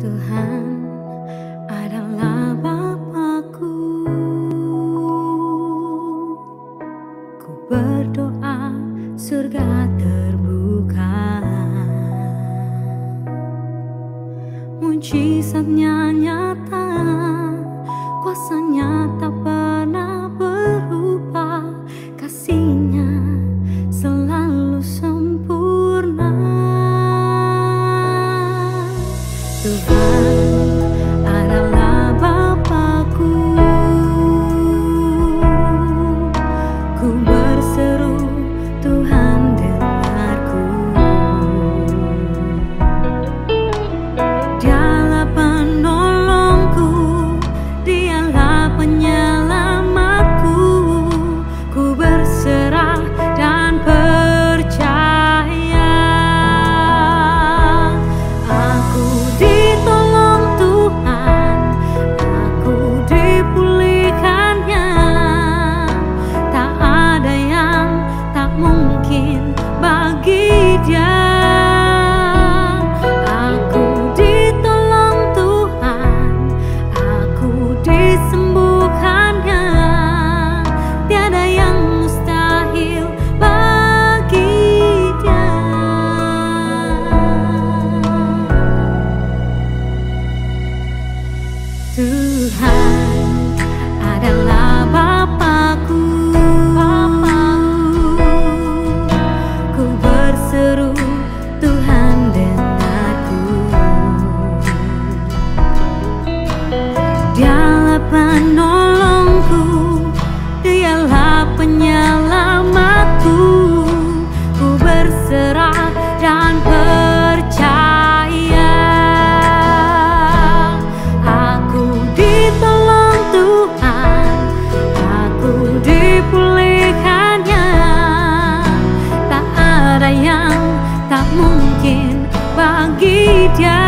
Tuhan adalah Bapakku. Ku berdoa surga terbuka, mujizatnya nyata, kuasanya tak pernah berubah, kasihnya selalu sempurna. Tuhan adalah Bapakku. Ku berseru, Tuhan dengarku. Dialah penolongku, Dialah penyelamatku. Ku berserah dan percaya. Aku ditolong Tuhan, aku dipulihkannya. Tak ada yang tak mungkin bagi Dia. Aku ditolong Tuhan, aku disembuhkannya. Tiada yang mustahil bagi Dia. Tuhan adalah Bapakku. Ku berseru, Tuhan dengarku. Dialah penolongku, Dialah penyelamatku. Ku berserah dan percaya. Aku ditolong Tuhan, aku dipulihkannya. Tak ada yang tak mungkin bagi Dia.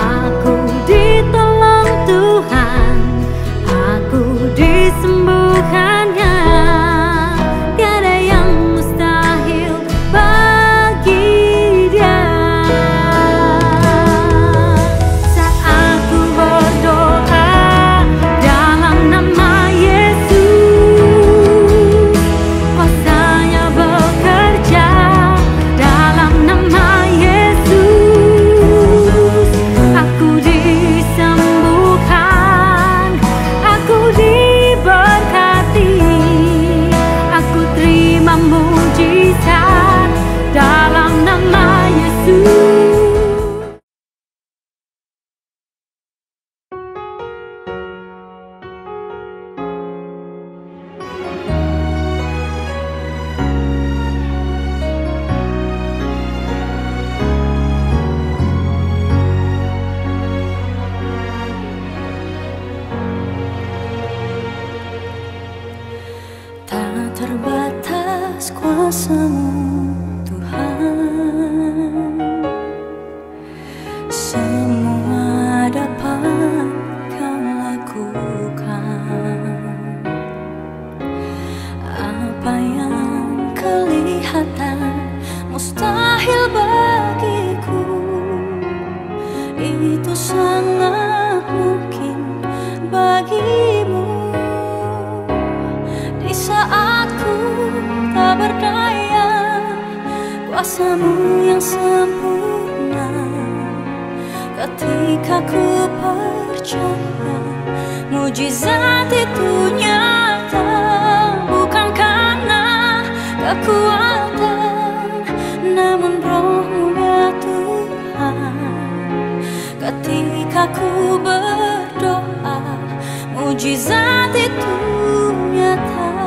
Aku ditolong Tuhan, aku disembuhkannya. Tiada yang mustahil bagi Dia. Saat aku berdoa dalam nama Yesus, kuasanya bekerja dalam nama Yesus. Aku disembuhkan, aku diberkati, aku terima mujizat dalam nama Yesus. Tak terbatas kuasa-Mu Tuhan, semua dapat Kau lakukan. Apa yang kelihatan mustahil bagiku, itu sangat mungkin bagimu. Di saat ku tak berdaya, kuasa-Mu yang sempurna. Ketika ku percaya, mujizat itu nyata. Bukan karena kekuatan, namun Roh-Mu ya Tuhan. Ketika ku berdoa, mujizat itu nyata.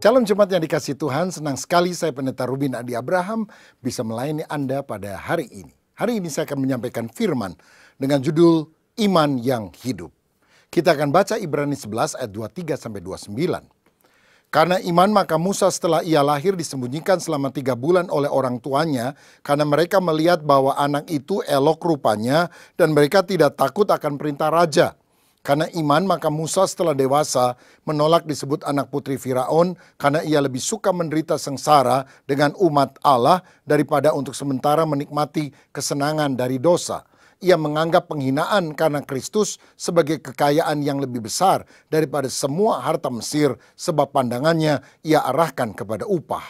Calon jemaat yang dikasihi Tuhan, senang sekali saya Pendeta Rubin Adi Abraham bisa melayani Anda pada hari ini. Hari ini saya akan menyampaikan firman dengan judul Iman yang Hidup. Kita akan baca Ibrani 11 ayat 23-29. Karena iman maka Musa setelah ia lahir disembunyikan selama 3 bulan oleh orang tuanya, karena mereka melihat bahwa anak itu elok rupanya dan mereka tidak takut akan perintah raja. Karena iman maka Musa setelah dewasa menolak disebut anak putri Firaun karena ia lebih suka menderita sengsara dengan umat Allah daripada untuk sementara menikmati kesenangan dari dosa. Ia menganggap penghinaan karena Kristus sebagai kekayaan yang lebih besar daripada semua harta Mesir, sebab pandangannya ia arahkan kepada upah.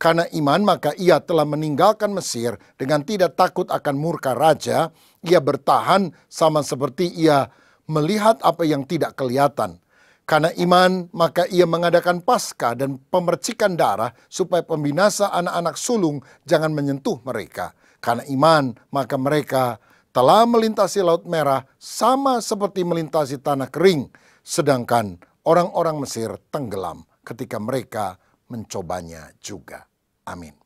Karena iman maka ia telah meninggalkan Mesir dengan tidak takut akan murka raja. Ia bertahan sama seperti ia melihat apa yang tidak kelihatan. Karena iman maka ia mengadakan Paskah dan pemercikan darah supaya pembinasa anak-anak sulung jangan menyentuh mereka. Karena iman maka mereka telah melintasi Laut Merah sama seperti melintasi tanah kering. Sedangkan orang-orang Mesir tenggelam ketika mereka mencobanya juga. Amin.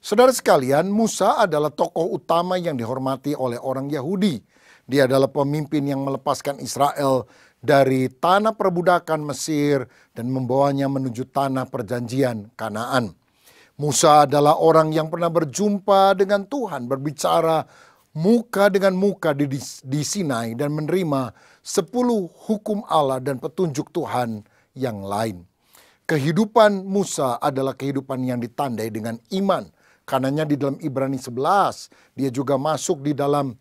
Saudara sekalian, Musa adalah tokoh utama yang dihormati oleh orang Yahudi. Dia adalah pemimpin yang melepaskan Israel dari tanah perbudakan Mesir dan membawanya menuju tanah perjanjian Kanaan. Musa adalah orang yang pernah berjumpa dengan Tuhan, berbicara muka dengan muka di Sinai dan menerima 10 hukum Allah dan petunjuk Tuhan yang lain. Kehidupan Musa adalah kehidupan yang ditandai dengan iman. Karenanya di dalam Ibrani 11 dia juga masuk di dalam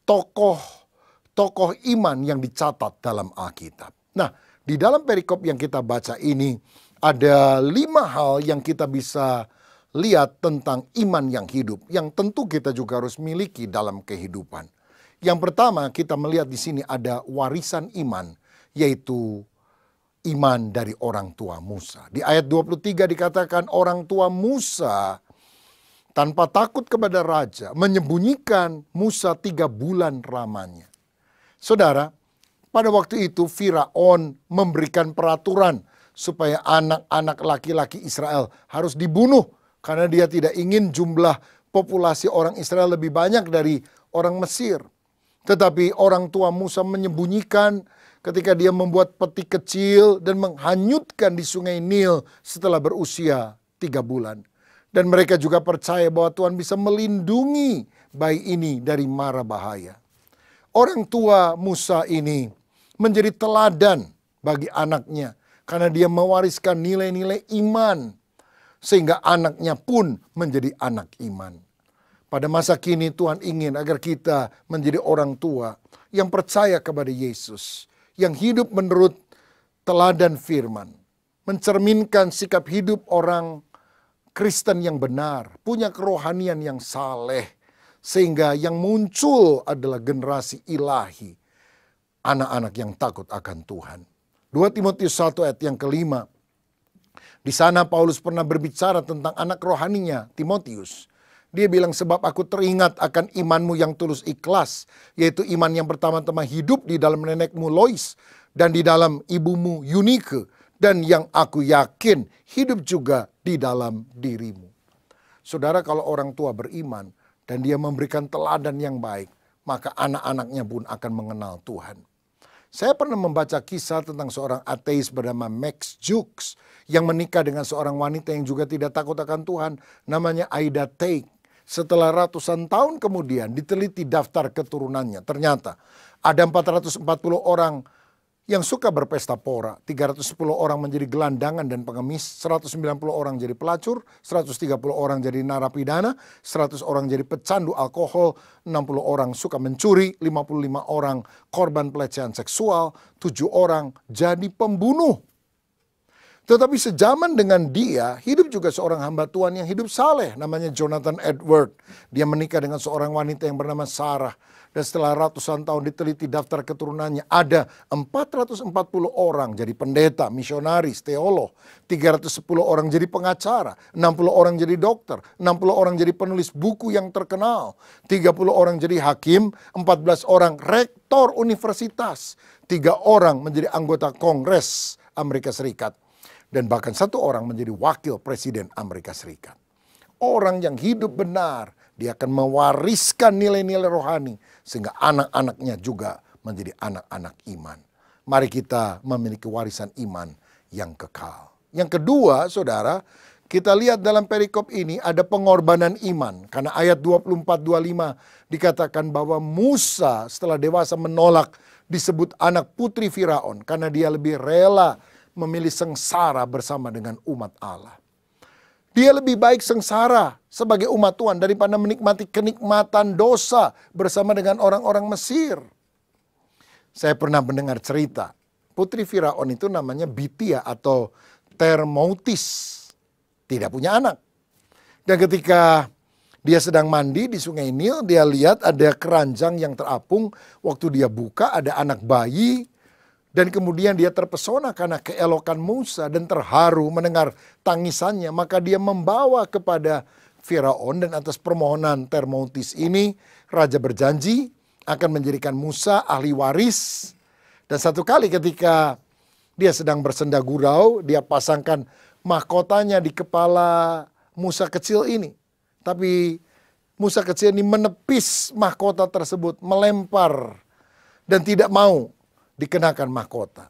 tokoh iman yang dicatat dalam Alkitab. Nah, di dalam perikop yang kita baca ini ada 5 hal yang kita bisa lihat tentang iman yang hidup, yang tentu kita juga harus miliki dalam kehidupan. Yang pertama kita melihat di sini ada warisan iman, yaitu iman dari orang tua Musa. Di ayat 23 dikatakan orang tua Musa tanpa takut kepada raja menyembunyikan Musa 3 bulan lamanya. Saudara, pada waktu itu Firaun memberikan peraturan supaya anak-anak laki-laki Israel harus dibunuh karena dia tidak ingin jumlah populasi orang Israel lebih banyak dari orang Mesir. Tetapi orang tua Musa menyembunyikan ketika dia membuat peti kecil dan menghanyutkan di sungai Nil setelah berusia 3 bulan. Dan mereka juga percaya bahwa Tuhan bisa melindungi bayi ini dari mara bahaya. Orang tua Musa ini menjadi teladan bagi anaknya karena dia mewariskan nilai-nilai iman sehingga anaknya pun menjadi anak iman. Pada masa kini Tuhan ingin agar kita menjadi orang tua yang percaya kepada Yesus, yang hidup menurut teladan firman, mencerminkan sikap hidup orang Kristen yang benar, punya kerohanian yang saleh, sehingga yang muncul adalah generasi ilahi, anak-anak yang takut akan Tuhan. 2 Timotius 1 ayat yang kelima, di sana Paulus pernah berbicara tentang anak rohaninya, Timotius. Dia bilang, sebab aku teringat akan imanmu yang tulus ikhlas, yaitu iman yang pertama-tama hidup di dalam nenekmu Lois dan di dalam ibumu Yunike, dan yang aku yakin hidup juga di dalam dirimu. Saudara, kalau orang tua beriman dan dia memberikan teladan yang baik, maka anak-anaknya pun akan mengenal Tuhan. Saya pernah membaca kisah tentang seorang ateis bernama Max Jukes yang menikah dengan seorang wanita yang juga tidak takut akan Tuhan, namanya Ida Teig. Setelah ratusan tahun kemudian diteliti daftar keturunannya, ternyata ada 440 orang yang suka berpesta pora, 310 orang menjadi gelandangan dan pengemis, 190 orang jadi pelacur, 130 orang jadi narapidana, 100 orang jadi pecandu alkohol, 60 orang suka mencuri, 55 orang korban pelecehan seksual, 7 orang jadi pembunuh. Tetapi sejaman dengan dia, hidup juga seorang hamba Tuhan yang hidup saleh, namanya Jonathan Edward. Dia menikah dengan seorang wanita yang bernama Sarah. Dan setelah ratusan tahun diteliti daftar keturunannya, ada 440 orang jadi pendeta, misionaris, teolog. 310 orang jadi pengacara, 60 orang jadi dokter, 60 orang jadi penulis buku yang terkenal. 30 orang jadi hakim, 14 orang rektor universitas. 3 orang menjadi anggota Kongres Amerika Serikat. dan bahkan satu orang menjadi wakil presiden Amerika Serikat. Orang yang hidup benar, dia akan mewariskan nilai-nilai rohani sehingga anak-anaknya juga menjadi anak-anak iman. Mari kita memiliki warisan iman yang kekal. Yang kedua, saudara, kita lihat dalam perikop ini ada pengorbanan iman. Karena ayat 24-25 dikatakan bahwa Musa setelah dewasa menolak disebut anak putri Firaun. Karena dia lebih rela memilih sengsara bersama dengan umat Allah. Dia lebih baik sengsara sebagai umat Tuhan daripada menikmati kenikmatan dosa bersama dengan orang-orang Mesir. Saya pernah mendengar cerita, putri Firaun itu namanya Bitia atau Termoutis. Tidak punya anak. Dan ketika dia sedang mandi di sungai Nil, dia lihat ada keranjang yang terapung. Waktu dia buka ada anak bayi. Dan kemudian dia terpesona karena keelokan Musa dan terharu mendengar tangisannya. Maka dia membawa kepada Firaun, dan atas permohonan Termoutis ini raja berjanji akan menjadikan Musa ahli waris. Dan satu kali ketika dia sedang bersenda gurau, dia pasangkan mahkotanya di kepala Musa kecil ini. Tapi Musa kecil ini menepis mahkota tersebut, melempar dan tidak mau dikenakan mahkota.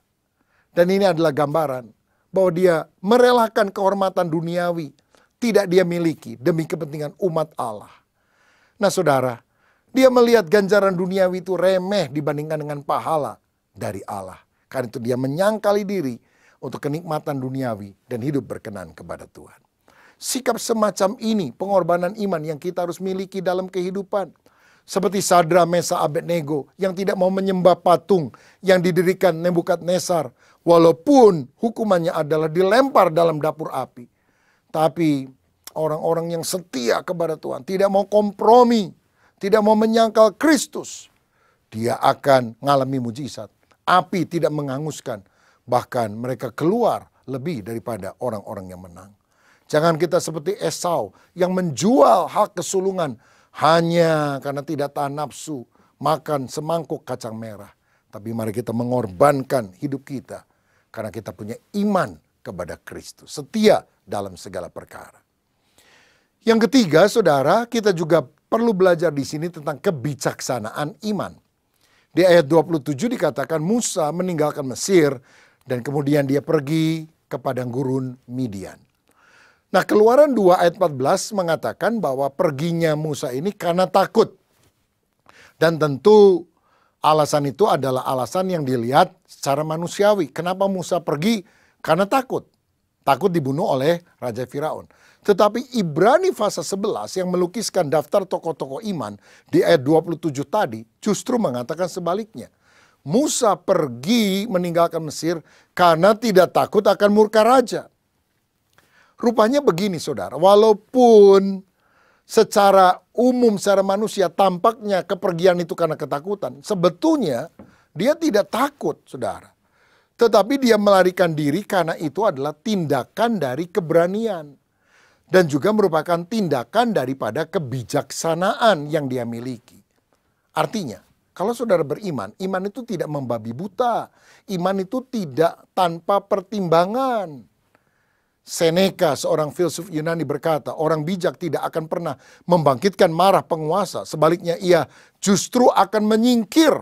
Dan ini adalah gambaran bahwa dia merelakan kehormatan duniawi, tidak dia miliki demi kepentingan umat Allah. Nah saudara, dia melihat ganjaran duniawi itu remeh dibandingkan dengan pahala dari Allah. Karena itu dia menyangkali diri untuk kenikmatan duniawi dan hidup berkenan kepada Tuhan. Sikap semacam ini, pengorbanan iman yang kita harus miliki dalam kehidupan. Seperti Sadra, Mesa, Abednego yang tidak mau menyembah patung yang didirikan Nebukadnezar. Walaupun hukumannya adalah dilempar dalam dapur api. Tapi orang-orang yang setia kepada Tuhan, tidak mau kompromi, tidak mau menyangkal Kristus, dia akan mengalami mujizat. Api tidak menghanguskan, bahkan mereka keluar lebih daripada orang-orang yang menang. Jangan kita seperti Esau yang menjual hak kesulungan hanya karena tidak tahan nafsu makan semangkuk kacang merah. Tapi mari kita mengorbankan hidup kita karena kita punya iman kepada Kristus, setia dalam segala perkara. Yang ketiga, saudara, kita juga perlu belajar di sini tentang kebijaksanaan iman. Di ayat 27 dikatakan Musa meninggalkan Mesir dan kemudian dia pergi ke padang gurun Midian. Nah, Keluaran 2 ayat 14 mengatakan bahwa perginya Musa ini karena takut. Dan tentu alasan itu adalah alasan yang dilihat secara manusiawi. Kenapa Musa pergi? Karena takut. Takut dibunuh oleh Raja Firaun. Tetapi Ibrani pasal 11 yang melukiskan daftar tokoh-tokoh iman di ayat 27 tadi justru mengatakan sebaliknya. Musa pergi meninggalkan Mesir karena tidak takut akan murka raja. Rupanya begini saudara, walaupun secara umum, secara manusia tampaknya kepergian itu karena ketakutan. Sebetulnya dia tidak takut saudara. Tetapi dia melarikan diri karena itu adalah tindakan dari keberanian. Dan juga merupakan tindakan daripada kebijaksanaan yang dia miliki. Artinya, kalau saudara beriman, iman itu tidak membabi buta. Iman itu tidak tanpa pertimbangan. Seneca, seorang filsuf Yunani berkata, orang bijak tidak akan pernah membangkitkan marah penguasa. Sebaliknya ia justru akan menyingkir.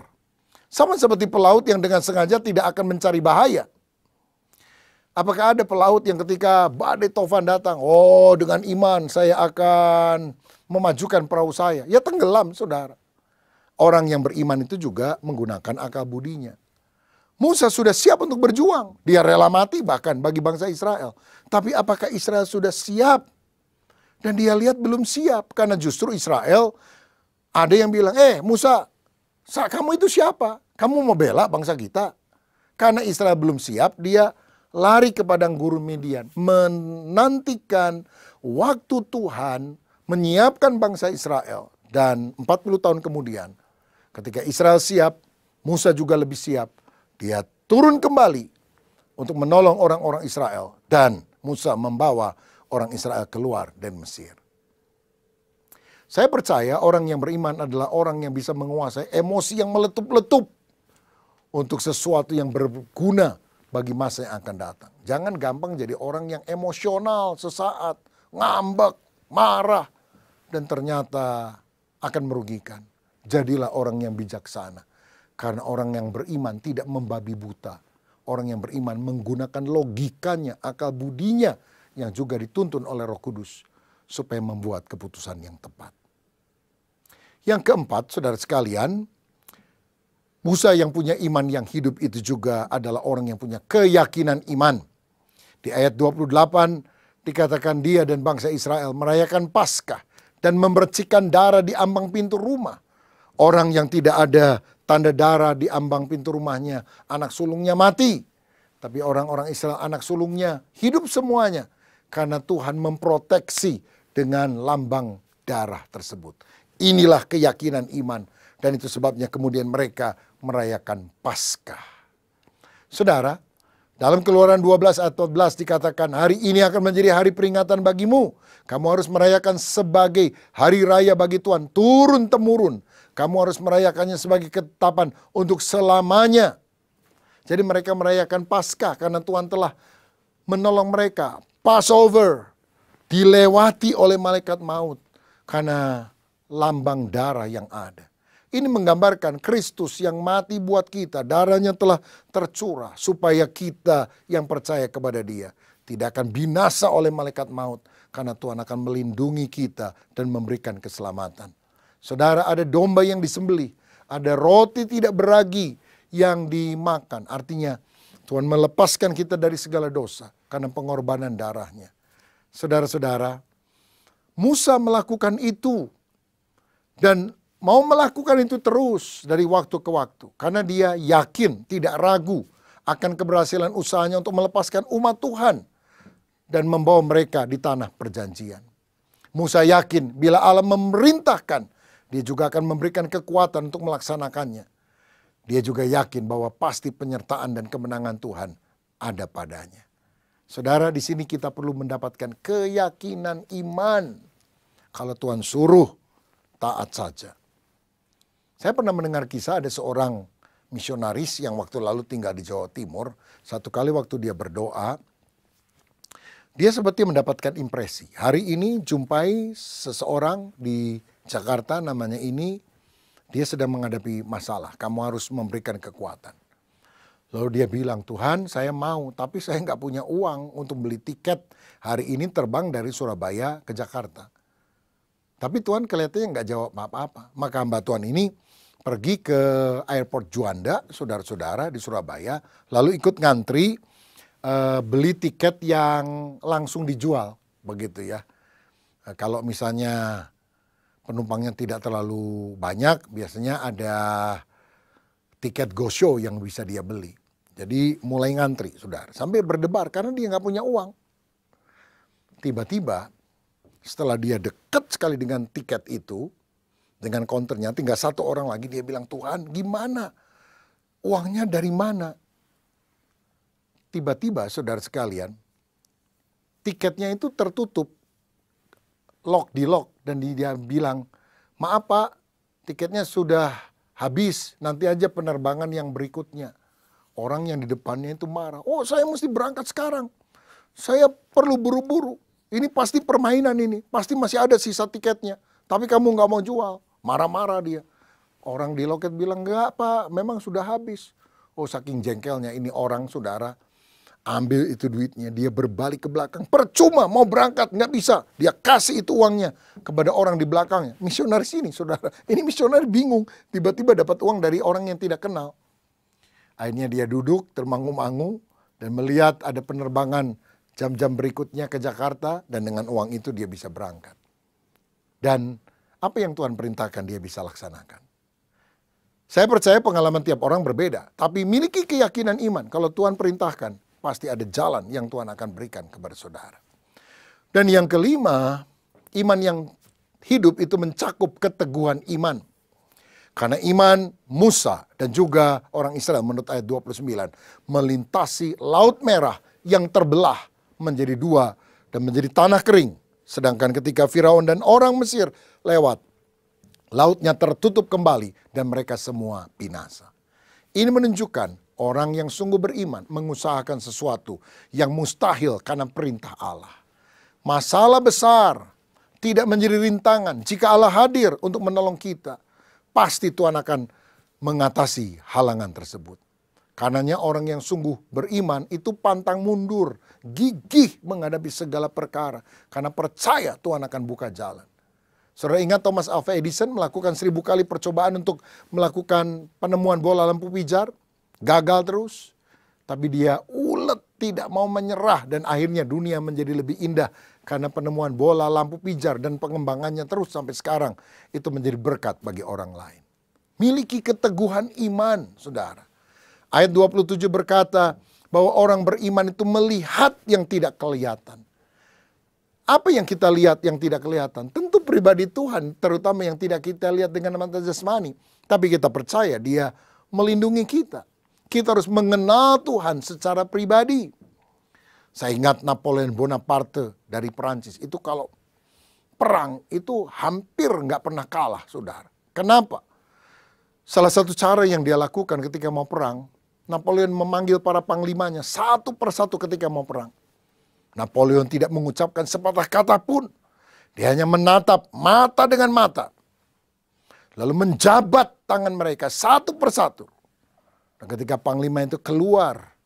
Sama seperti pelaut yang dengan sengaja tidak akan mencari bahaya. Apakah ada pelaut yang ketika badai tofan datang, oh dengan iman saya akan memajukan perahu saya. Ya tenggelam saudara. Orang yang beriman itu juga menggunakan akal budinya. Musa sudah siap untuk berjuang. Dia rela mati bahkan bagi bangsa Israel. Tapi apakah Israel sudah siap? Dan dia lihat belum siap. Karena justru Israel ada yang bilang, Musa, kamu itu siapa? Kamu mau bela bangsa kita? Karena Israel belum siap, dia lari ke padang gurun Midian. Menantikan waktu Tuhan menyiapkan bangsa Israel. Dan 40 tahun kemudian, ketika Israel siap, Musa juga lebih siap. Dia turun kembali untuk menolong orang-orang Israel. Dan Musa membawa orang Israel keluar dari Mesir. Saya percaya orang yang beriman adalah orang yang bisa menguasai emosi yang meletup-letup untuk sesuatu yang berguna bagi masa yang akan datang. Jangan gampang jadi orang yang emosional sesaat, ngambek, marah, dan ternyata akan merugikan. Jadilah orang yang bijaksana. Karena orang yang beriman tidak membabi buta. Orang yang beriman menggunakan logikanya, akal budinya yang juga dituntun oleh Roh Kudus supaya membuat keputusan yang tepat. Yang keempat, saudara sekalian, Musa yang punya iman yang hidup itu juga adalah orang yang punya keyakinan iman. Di ayat 28 dikatakan dia dan bangsa Israel merayakan Paskah dan memercikan darah di ambang pintu rumah. Orang yang tidak ada tanda darah di ambang pintu rumahnya, anak sulungnya mati. Tapi orang-orang Israel anak sulungnya hidup semuanya. Karena Tuhan memproteksi dengan lambang darah tersebut. Inilah keyakinan iman. Dan itu sebabnya kemudian mereka merayakan Paskah. Saudara, dalam Keluaran 12 ayat 14 dikatakan, hari ini akan menjadi hari peringatan bagimu. Kamu harus merayakan sebagai hari raya bagi Tuhan, turun-temurun. Kamu harus merayakannya sebagai ketetapan untuk selamanya. Jadi mereka merayakan Paskah karena Tuhan telah menolong mereka. Passover dilewati oleh malaikat maut karena lambang darah yang ada. Ini menggambarkan Kristus yang mati buat kita. Darahnya telah tercurah supaya kita yang percaya kepada dia tidak akan binasa oleh malaikat maut. Karena Tuhan akan melindungi kita dan memberikan keselamatan. Saudara, ada domba yang disembelih. Ada roti tidak beragi yang dimakan. Artinya Tuhan melepaskan kita dari segala dosa karena pengorbanan darahnya. Saudara-saudara, Musa melakukan itu. Dan mau melakukan itu terus dari waktu ke waktu. Karena dia yakin, tidak ragu akan keberhasilan usahanya untuk melepaskan umat Tuhan. Dan membawa mereka di tanah perjanjian. Musa yakin bila Allah memerintahkan, dia juga akan memberikan kekuatan untuk melaksanakannya. Dia juga yakin bahwa pasti penyertaan dan kemenangan Tuhan ada padanya. Saudara, di sini kita perlu mendapatkan keyakinan iman. Kalau Tuhan suruh, taat saja. Saya pernah mendengar kisah ada seorang misionaris yang waktu lalu tinggal di Jawa Timur. Satu kali waktu dia berdoa, dia seperti mendapatkan impresi. Hari ini jumpai seseorang di Jakarta namanya ini, dia sedang menghadapi masalah. Kamu harus memberikan kekuatan. Lalu dia bilang, Tuhan saya mau, tapi saya nggak punya uang untuk beli tiket hari ini terbang dari Surabaya ke Jakarta. Tapi Tuhan kelihatannya nggak jawab apa-apa. Maka hamba Tuhan ini pergi ke airport Juanda, saudara-saudara di Surabaya, lalu ikut ngantri beli tiket yang langsung dijual, begitu ya. Kalau misalnya penumpangnya tidak terlalu banyak, biasanya ada tiket go show yang bisa dia beli. Jadi mulai ngantri, saudara, sampai berdebar karena dia nggak punya uang. Tiba-tiba setelah dia dekat sekali dengan tiket itu, dengan counternya, tinggal satu orang lagi, dia bilang, Tuhan gimana? Uangnya dari mana? Tiba-tiba saudara sekalian, tiketnya itu tertutup, di lock, dan dia bilang, maaf Pak, tiketnya sudah habis, nanti aja penerbangan yang berikutnya. Orang yang di depannya itu marah, oh saya mesti berangkat sekarang, saya perlu buru-buru, ini pasti permainan ini, pasti masih ada sisa tiketnya, tapi kamu nggak mau jual. Marah-marah dia. Orang di loket bilang, enggak Pak, memang sudah habis. Oh saking jengkelnya ini orang, saudara, ambil itu duitnya, dia berbalik ke belakang, percuma mau berangkat, nggak bisa. Dia kasih itu uangnya kepada orang di belakangnya. Misionaris ini, saudara, ini misionaris bingung, tiba-tiba dapat uang dari orang yang tidak kenal. Akhirnya dia duduk termangu-mangu dan melihat ada penerbangan jam-jam berikutnya ke Jakarta, dan dengan uang itu dia bisa berangkat. Dan apa yang Tuhan perintahkan dia bisa laksanakan. Saya percaya pengalaman tiap orang berbeda, tapi miliki keyakinan iman. Kalau Tuhan perintahkan, pasti ada jalan yang Tuhan akan berikan kepada saudara. Dan yang kelima, iman yang hidup itu mencakup keteguhan iman. Karena iman Musa dan juga orang Israel menurut ayat 29 melintasi Laut Merah yang terbelah menjadi dua dan menjadi tanah kering. Sedangkan ketika Firaun dan orang Mesir lewat, lautnya tertutup kembali dan mereka semua binasa. Ini menunjukkan Orang yang sungguh beriman mengusahakan sesuatu yang mustahil karena perintah Allah. Masalah besar tidak menjadi rintangan jika Allah hadir untuk menolong kita. Pasti Tuhan akan mengatasi halangan tersebut. Karenanya orang yang sungguh beriman itu pantang mundur, gigih menghadapi segala perkara. Karena percaya Tuhan akan buka jalan. Saudara ingat Thomas Alva Edison melakukan 1000 kali percobaan untuk melakukan penemuan bola lampu pijar. Gagal terus. Tapi dia ulet, tidak mau menyerah. Dan akhirnya dunia menjadi lebih indah. Karena penemuan bola lampu pijar dan pengembangannya terus sampai sekarang. Itu menjadi berkat bagi orang lain. Miliki keteguhan iman, saudara. Ayat 27 berkata bahwa orang beriman itu melihat yang tidak kelihatan. Apa yang kita lihat yang tidak kelihatan? Tentu pribadi Tuhan, terutama yang tidak kita lihat dengan mata jasmani. Tapi kita percaya Dia melindungi kita. Kita harus mengenal Tuhan secara pribadi. Saya ingat Napoleon Bonaparte dari Perancis. Itu kalau perang itu hampir nggak pernah kalah, saudara. Kenapa? Salah satu cara yang dia lakukan ketika mau perang, Napoleon memanggil para panglimanya satu persatu ketika mau perang. Napoleon tidak mengucapkan sepatah kata pun. Dia hanya menatap mata dengan mata. Lalu menjabat tangan mereka satu persatu. Dan ketika panglima itu keluar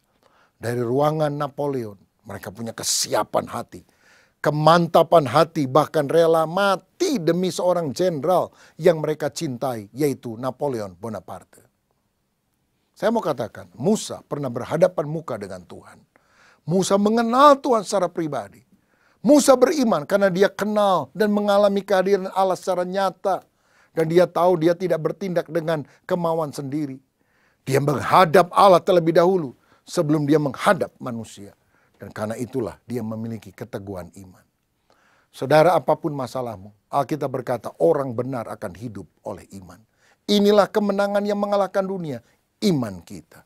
dari ruangan Napoleon, mereka punya kesiapan hati, kemantapan hati, bahkan rela mati demi seorang jenderal yang mereka cintai, yaitu Napoleon Bonaparte. Saya mau katakan, Musa pernah berhadapan muka dengan Tuhan. Musa mengenal Tuhan secara pribadi. Musa beriman karena dia kenal dan mengalami kehadiran Allah secara nyata. Dan dia tahu dia tidak bertindak dengan kemauan sendiri. Dia menghadap Allah terlebih dahulu sebelum dia menghadap manusia. Dan karena itulah dia memiliki keteguhan iman. Saudara, apapun masalahmu, Alkitab berkata orang benar akan hidup oleh iman. Inilah kemenangan yang mengalahkan dunia. Iman kita.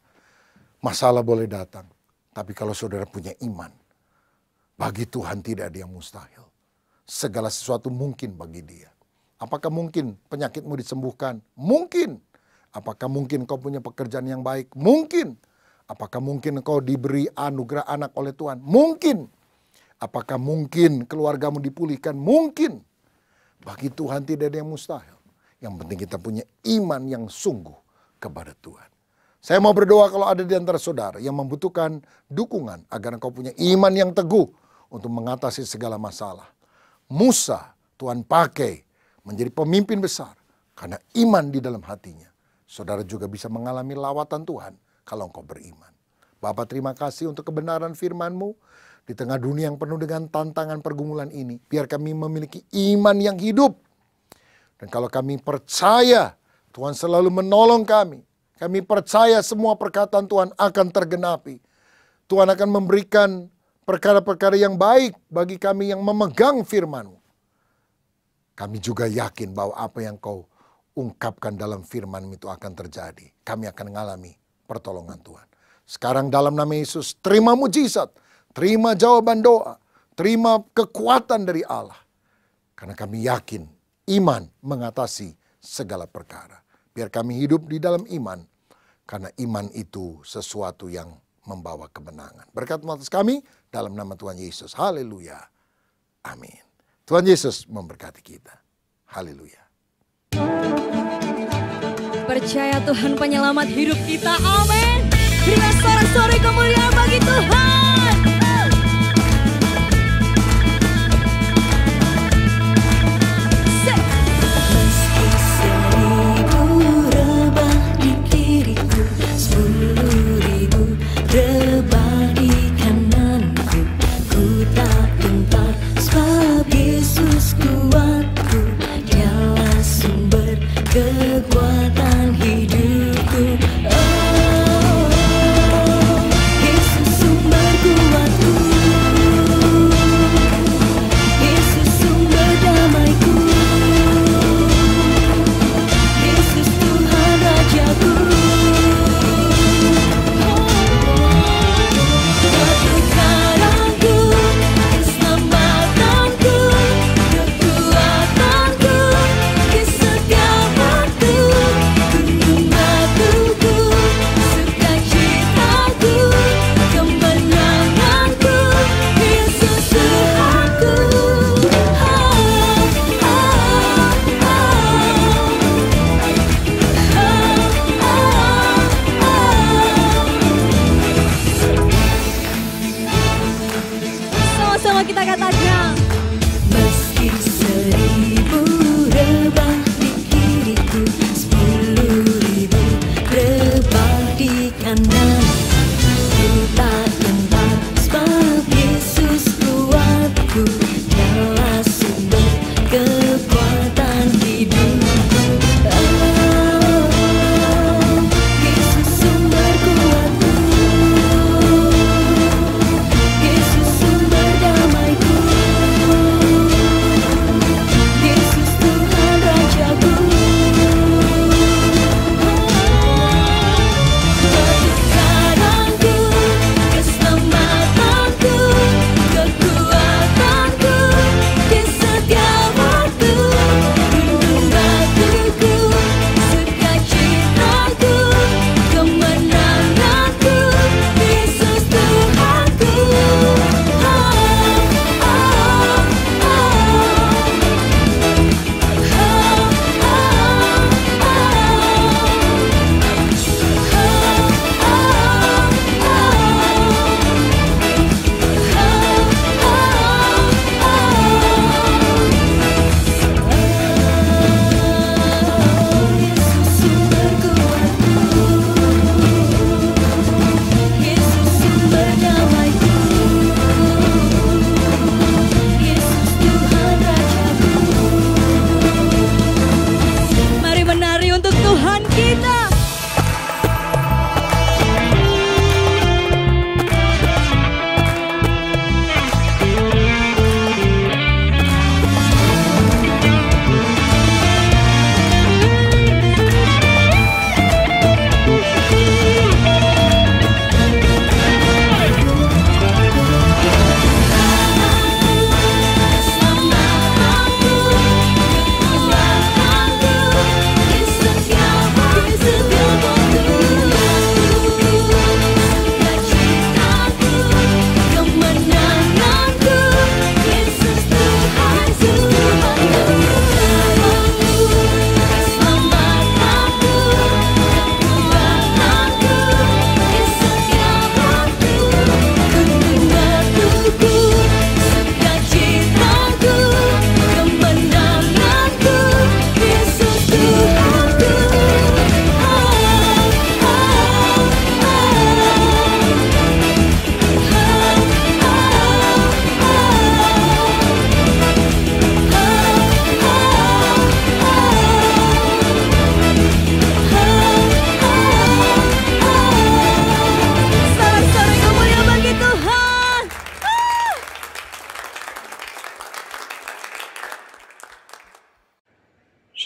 Masalah boleh datang. Tapi kalau saudara punya iman, bagi Tuhan tidak ada yang mustahil. Segala sesuatu mungkin bagi Dia. Apakah mungkin penyakitmu disembuhkan? Mungkin. Apakah mungkin kau punya pekerjaan yang baik? Mungkin. Apakah mungkin kau diberi anugerah anak oleh Tuhan? Mungkin. Apakah mungkin keluargamu dipulihkan? Mungkin. Bagi Tuhan tidak ada yang mustahil. Yang penting kita punya iman yang sungguh kepada Tuhan. Saya mau berdoa kalau ada di antara saudara yang membutuhkan dukungan agar engkau punya iman yang teguh untuk mengatasi segala masalah. Musa Tuhan pakai menjadi pemimpin besar karena iman di dalam hatinya. Saudara juga bisa mengalami lawatan Tuhan kalau engkau beriman. Bapa, terima kasih untuk kebenaran firman-Mu di tengah dunia yang penuh dengan tantangan pergumulan ini. Biar kami memiliki iman yang hidup. Dan kalau kami percaya Tuhan selalu menolong kami. Kami percaya semua perkataan Tuhan akan tergenapi. Tuhan akan memberikan perkara-perkara yang baik bagi kami yang memegang firman-Mu. Kami juga yakin bahwa apa yang Kau ungkapkan dalam firman-Mu itu akan terjadi. Kami akan mengalami pertolongan Tuhan. Sekarang dalam nama Yesus, terima mujizat, terima jawaban doa, terima kekuatan dari Allah. Karena kami yakin iman mengatasi segala perkara. Biar kami hidup di dalam iman. Karena iman itu sesuatu yang membawa kemenangan. Berkat atas kami dalam nama Tuhan Yesus. Haleluya. Amin. Tuhan Yesus memberkati kita. Haleluya. Percaya Tuhan penyelamat hidup kita. Amin. Berikan sorak-sorai kemuliaan bagi Tuhan. Kekuatan hidupku, oh, Yesus sumber kuatku, Yesus sumber damaiku, Yesus Tuhan Rajaku. Kebenaranku, keselamatanku, kekuatanku, kesetiaan.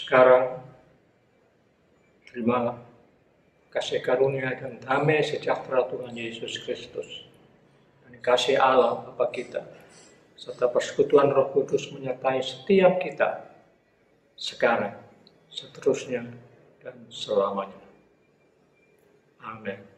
sekarang. Terima kasih karunia dan damai sejahtera Tuhan Yesus Kristus, dan kasih Allah Bapa kita, serta persekutuan Roh Kudus menyertai setiap kita sekarang, seterusnya, dan selamanya. Amin.